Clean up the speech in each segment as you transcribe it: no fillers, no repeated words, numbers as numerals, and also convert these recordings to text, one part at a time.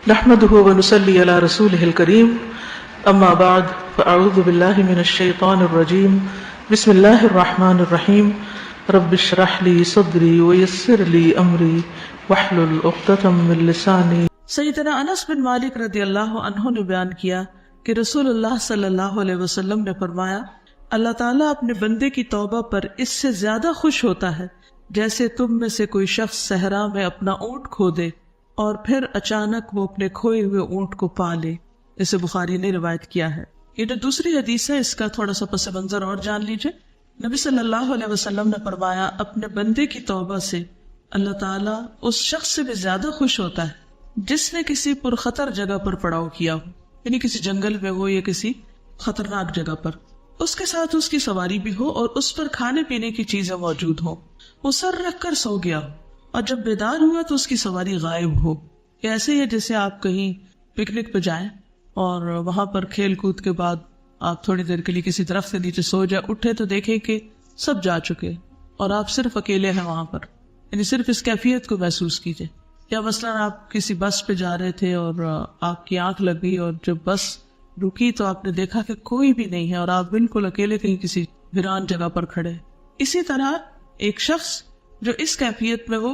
نحمده ونصلي على رسوله الكريم اما بعد فاعوذ بالله من الشيطان الرجيم بسم الله الرحمن الرحيم رب اشرح لي صدري ويسر لي امري واحلل عقدة من لساني. سیدنا انس بن مالک رضی اللہ عنہ نے بیان کیا کہ رسول اللہ صلی اللہ علیہ وسلم نے فرمایا، اللہ تعالیٰ اپنے بندے کی توبہ پر اس سے زیادہ خوش ہوتا ہے جیسے تم میں سے کوئی شخص صحرا میں اپنا اونٹ کھو دے اور پھر اچانک وہ اپنے کھوئے ہوئے اونٹ کو پا لے. اسے بخاری نے روایت کیا ہے. یہ جو دوسری حدیث ہے اس کا تھوڑا سا پس منظر اور جان لیجئے. نبی صلی اللہ علیہ وسلم نے فرمایا، اپنے بندے کی توبہ سے اللہ تعالیٰ اس شخص سے بھی زیادہ خوش ہوتا ہے جس نے کسی پرخطر جگہ پر پڑاؤ کیا ہو، یعنی کسی جنگل میں ہو یا کسی خطرناک جگہ پر، اس کے ساتھ اس کی سواری بھی ہو اور اس پر کھانے پینے کی چیزیں موجود ہوں. وہ سر رکھ کر سو گیا ہو اور جب بیدار ہوا تو اس کی سواری غائب ہو. ایسے ہی ہے جیسے آپ کہیں پکنک پہ جائیں اور وہاں پر کھیل کود کے بعد آپ تھوڑی دیر کے لیے کسی درخت سے نیچے سو جائے، اٹھے تو دیکھیں کہ سب جا چکے اور آپ صرف اکیلے ہیں وہاں پر. یعنی صرف اس کیفیت کو محسوس کیجئے. یا مثلاً آپ کسی بس پہ جا رہے تھے اور آپ کی آنکھ لگ گئی اور جب بس رکی تو آپ نے دیکھا کہ کوئی بھی نہیں ہے اور آپ بالکل اکیلے کہیں کسی ویران جگہ پر کھڑے. اسی طرح ایک شخص جو اس کیفیت میں ہو،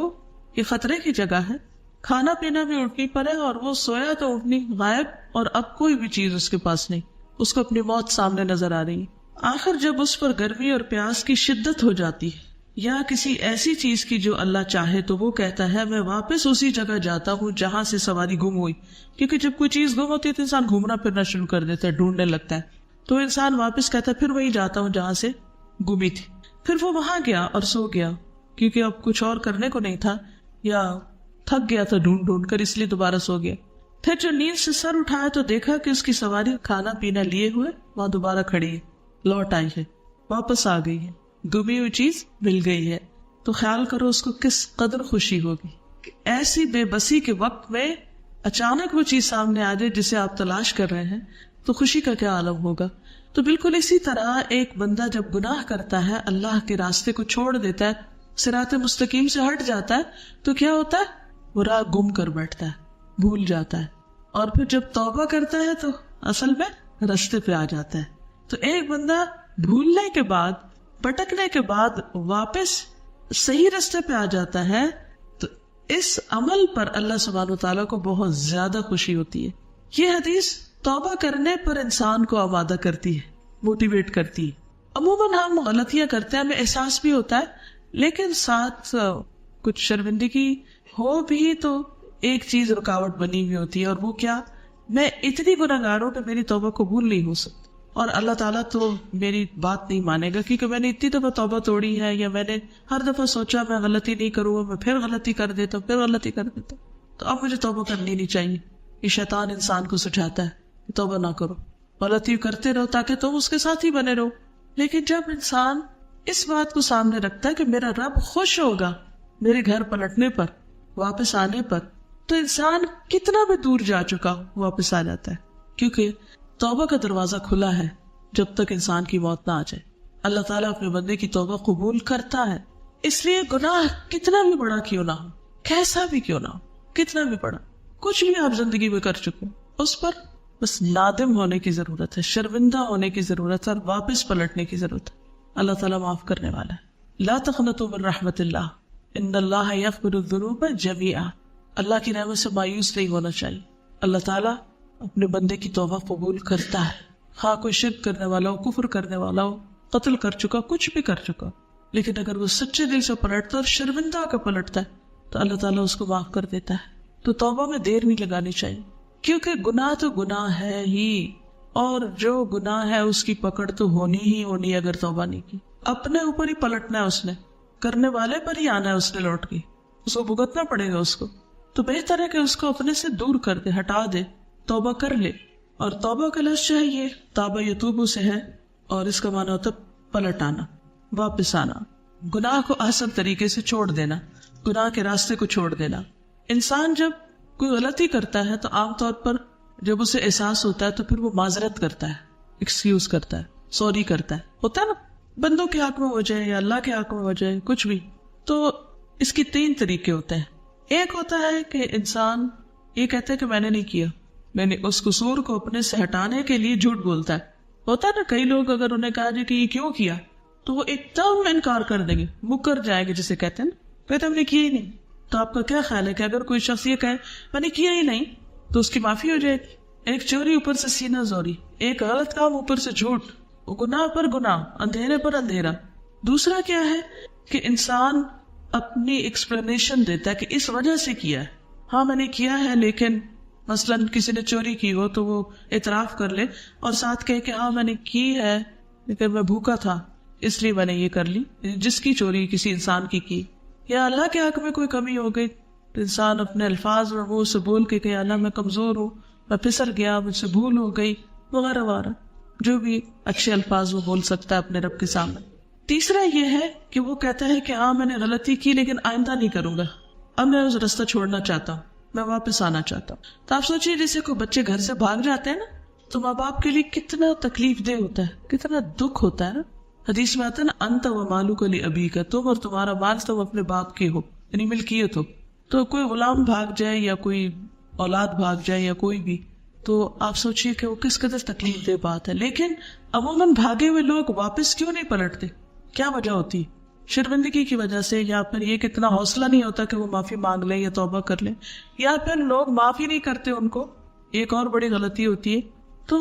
یہ خطرے کی جگہ ہے، کھانا پینا بھی اونٹنی پر ہے اور وہ سویا تو اونٹنی غائب اور اب کوئی بھی چیز اس کے پاس نہیں، اس کو اپنی موت سامنے نظر آ رہی ہے. آخر جب اس پر گرمی اور پیاس کی شدت ہو جاتی ہے یا کسی ایسی چیز کی جو اللہ چاہے تو وہ کہتا ہے میں واپس اسی جگہ جاتا ہوں جہاں سے سواری گم ہوئی. کیونکہ جب کوئی چیز گم ہوتی ہے تو انسان گھومنا پھرنا شروع کر دیتا ہے، ڈھونڈنے لگتا ہے. تو انسان واپس کہتا ہے پھر وہی جاتا ہوں جہاں سے گمی تھی. پھر وہ وہاں گیا اور سو گیا کیونکہ اب کچھ اور کرنے کو نہیں تھا یا تھک گیا تھا ڈھونڈ ڈھونڈ کر، اس لیے دوبارہ سو گیا. پھر جو نیند سے سر اٹھایا تو دیکھا کہ اس کی سواری کھانا پینا لیے ہوئے وہاں دوبارہ کھڑی ہے، لوٹ آئی ہے، واپس آ گئی ہے، گمی ہوئی چیز مل گئی ہے. تو خیال کرو اس کو کس قدر خوشی ہوگی کہ ایسی بے بسی کے وقت میں اچانک وہ چیز سامنے آ جائے جسے آپ تلاش کر رہے ہیں، تو خوشی کا کیا عالم ہوگا. تو بالکل اسی طرح ایک بندہ جب گناہ کرتا ہے، اللہ کے راستے کو چھوڑ دیتا ہے، صراط مستقیم سے ہٹ جاتا ہے، تو کیا ہوتا ہے؟ وہ راہ گم کر بیٹھتا ہے، بھول جاتا ہے. اور پھر جب توبہ کرتا ہے تو اصل میں راستے پہ آ جاتا ہے. تو ایک بندہ بھولنے کے بعد، بھٹکنے کے بعد واپس صحیح راستے پہ آ جاتا ہے تو اس عمل پر اللہ سبحانہ وتعالیٰ کو بہت زیادہ خوشی ہوتی ہے. یہ حدیث توبہ کرنے پر انسان کو آمادہ کرتی ہے، موٹیویٹ کرتی ہے. عموماً ہم غلطیاں کرتے ہیں، ہمیں احساس بھی ہوتا ہے، لیکن ساتھ کچھ شرمندگی ہو بھی تو ایک چیز رکاوٹ بنی ہوئی ہوتی ہے، اور وہ کیا؟ میں اتنی گناہگار ہوں کہ میری توبہ قبول نہیں ہو سکتی اور اللہ تعالیٰ تو میری بات نہیں مانے گا کیونکہ میں نے اتنی دفعہ توبہ توڑی ہے، یا میں نے ہر دفعہ سوچا میں غلطی نہیں کروں گا، میں پھر غلطی کر دیتا ہوں، پھر غلطی کر دیتا ہوں، تو اب مجھے توبہ کرنی نہیں چاہیے. یہ شیطان انسان کو سجاتا ہے کہ توبہ نہ کرو، غلطی کرتے رہو تاکہ تم اس کے ساتھ ہی بنے رہو. لیکن جب انسان اس بات کو سامنے رکھتا ہے کہ میرا رب خوش ہوگا میرے گھر پلٹنے پر، واپس آنے پر، تو انسان کتنا بھی دور جا چکا واپس آ جاتا ہے. کیونکہ توبہ کا دروازہ کھلا ہے جب تک انسان کی موت نہ آ جائے. اللہ تعالیٰ اپنے بندے کی توبہ قبول کرتا ہے. اس لیے گناہ کتنا بھی بڑا کیوں نہ ہو، کیسا بھی کیوں نہ ہو، کتنا بھی بڑا، کچھ بھی آپ زندگی میں کر چکے، اس پر بس نادم ہونے کی ضرورت ہے، شرمندہ ہونے کی ضرورت ہے اور واپس پلٹنے کی ضرورت ہے. اللہ تعالیٰ معاف کرنے والا ہے. لا تقنطوا من رحمت اللہ ان اللہ یغفر الذنوب جميعا. اللہ کی رحمت سے مایوس نہیں ہونا چاہیے. اللہ تعالیٰ اپنے بندے کی توبہ قبول کرتا ہے، خواہ کوئی شرک کرنے والا ہو، کفر کرنے والا ہو، قتل کر چکا، کچھ بھی کر چکا، لیکن اگر وہ سچے دل سے پلٹتا اور شرمندہ ہو کر پلٹتا ہے تو اللہ تعالیٰ اس کو معاف کر دیتا ہے. تو توبہ میں دیر نہیں لگانی چاہیے، کیونکہ گناہ تو گناہ ہے ہی، اور جو گناہ ہے اس کی پکڑ تو ہونی ہی ہونی ہے اگر توبہ نہیں کی. اپنے اوپر ہی پلٹنا ہے اس نے، کرنے والے پر ہی آنا ہے اس نے لوٹ کے، اس کو بھگتنا پڑے گا اس کو. تو بہتر ہے کہ اس کو اپنے سے دور کر دے، ہٹا دے، توبہ کر لے. اور توبہ کا لفظ جو ہے یہ تابہ یتوبو سے ہے، اور اس کا معنی ہوتا ہے پلٹ آنا، واپس آنا، گناہ کو احسن طریقے سے چھوڑ دینا، گناہ کے راستے کو چھوڑ دینا. انسان جب کوئی غلطی کرتا ہے تو عام طور پر جب اسے احساس ہوتا ہے تو پھر وہ معذرت کرتا ہے، ایکسکیوز کرتا ہے، سوری کرتا ہے، ہوتا ہے نا، بندوں کے حق میں ہو جائے یا اللہ کے حق میں ہو جائے، کچھ بھی. تو اس کی 3 طریقے ہوتے ہیں. ایک ہوتا ہے کہ انسان یہ کہتا ہے کہ میں نے نہیں کیا، میں نے اس قصور کو اپنے سے ہٹانے کے لیے جھوٹ بولتا ہے. ہوتا ہے نا کئی لوگ اگر انہیں کہا جائے کہ یہ کیوں کیا تو وہ ایک دم انکار کر دیں گے، مکر جائے گے جسے کہتے ہیں نا، کہتے ہم نے کیا ہی نہیں. تو آپ کا کیا خیال ہے کہ اگر کوئی شخص یہ کہے میں نے کیا ہی نہیں تو اس کی معافی ہو جائے گی؟ ایک چوری اوپر سے سینہ زوری، ایک غلط کام اوپر سے جھوٹ، گناہ پر گناہ، اندھیرے پر اندھیرا. دوسرا کیا ہے کہ انسان اپنی ایکسپلینیشن دیتا ہے کہ اس وجہ سے کیا ہے. ہاں میں نے کیا ہے، لیکن مثلاً کسی نے چوری کی ہو تو وہ اعتراف کر لے اور ساتھ کہے کہ ہاں میں نے کی ہے لیکن میں بھوکا تھا اس لیے میں نے یہ کر لی. جس کی چوری کسی انسان کی یا اللہ کے حق میں کوئی کمی ہو گئی تو انسان اپنے الفاظ اور وہ سے بول کے کہ اللہ میں کمزور ہوں، میں پھسل گیا، مجھ سے بھول ہو گئی وغیرہ وغیرہ، جو بھی اچھے الفاظ وہ بول سکتا ہے اپنے رب کے سامنے. تیسرا یہ ہے کہ وہ کہتا ہے کہ ہاں میں نے غلطی کی لیکن آئندہ نہیں کروں گا، اب میں اس راستہ چھوڑنا چاہتا ہوں، میں واپس آنا چاہتا ہوں. تو آپ سوچیے جیسے کوئی بچے گھر سے بھاگ جاتے ہیں نا تو ماں باپ کے لیے کتنا تکلیف دہ ہوتا ہے، کتنا دکھ ہوتا ہے نا. حدیث میں آتا ہے نا انت و مالک لابیک کا، تم اور تمہارا مال تم اپنے باپ کے ہو، یعنی ملکیت ہو. تو کوئی غلام بھاگ جائے یا کوئی اولاد بھاگ جائے یا کوئی بھی، تو آپ سوچیے کہ وہ کس قدر تکلیف دہ بات ہے. لیکن عموماً بھاگے ہوئے لوگ واپس کیوں نہیں پلٹتے؟ کیا وجہ ہوتی؟ شرمندگی کی وجہ سے، یا پھر یہ کتنا حوصلہ نہیں ہوتا کہ وہ معافی مانگ لیں یا توبہ کر لیں، یا پھر لوگ معافی نہیں کرتے ان کو. ایک اور بڑی غلطی ہوتی ہے. تو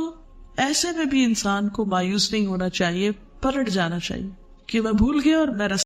ایسے میں بھی انسان کو مایوس نہیں ہونا چاہیے، پلٹ جانا چاہیے کہ میں بھول گیا اور میں